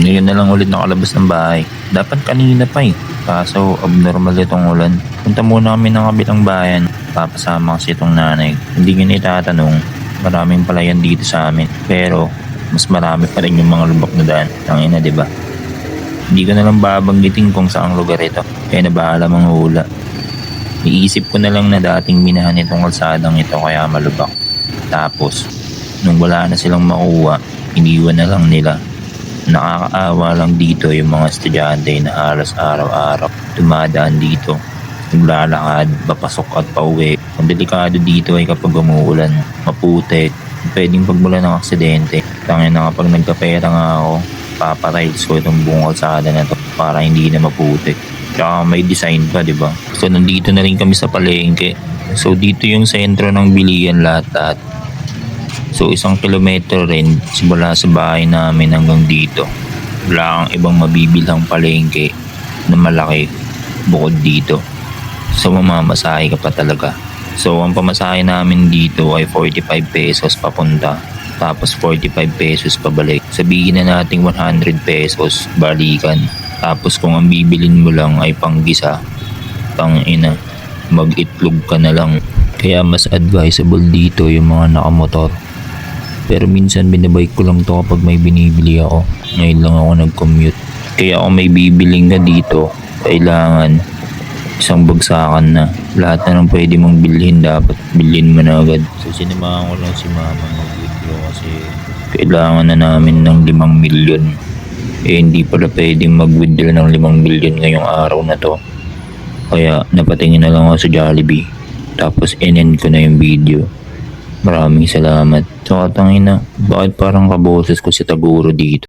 Ngayon na lang ulit nakalabas ng bahay. Dapat kanina pa eh. Kaso abnormal itong ulan. Punta muna kami ng kabilang bayan. Papasama kasi itong nanay. Hindi nyo na itatanong. Maraming palayan dito sa amin. Pero mas marami pa rin yung mga lubak na daan. Tangina, di ba? Hindi ko na lang babanggitin kung saang lugar ito. Kaya na bahala mga hula. Iisip ko na lang na dating minahan itong kalsadang ito kaya malubak. Tapos, nung wala na silang makuha, iniwan na lang nila. Nakakaawa lang dito yung mga estudyante na halos araw-araw dumadaan dito. Naglalakad, papasok at pauwi. Ang delikado dito ay kapag umuulan, maputik, pwedeng pagmula ng aksidente. Tangin na kapag nagkapera nga ako, paparides ko itong buong kalsada na to para hindi na maputik. Tsaka may design pa, di ba? So nandito na rin kami sa palengke. So dito yung sentro ng bilihan lahat-lahat. So 1 kilometro rin simula sa bahay namin hanggang dito. Wala kang ibang mabibilhang palengke na malaki bukod dito. So mamamasahe ka pa talaga. So ang pamasahe namin dito ay 45 pesos papunta. Tapos 45 pesos pabalik. Sabihin na natin 100 pesos balikan. Tapos kung ang bibilin mo lang ay panggisa, tangina, mag-itlog ka na lang. Kaya mas advisable dito yung mga nakamotor. Pero minsan binabike ko lang to kapag may binibili ako. Ngayon lang ako nag-commute. Kaya kung may bibiling ka dito, kailangan isang bagsakan na. Lahat na ng pwede mong bilhin dapat bilhin mo na agad. So sinamahan ko lang si mama mag-withdraw kasi kailangan na namin ng 5 milyon. Hindi pala pwedeng mag-withdraw ng 5 milyon ngayong araw na to. Kaya napatingin na lang ako sa Jollibee. Tapos in-end ko na yung video. Maraming salamat. So katangina, bakit parang kaboses ko si Taguro dito?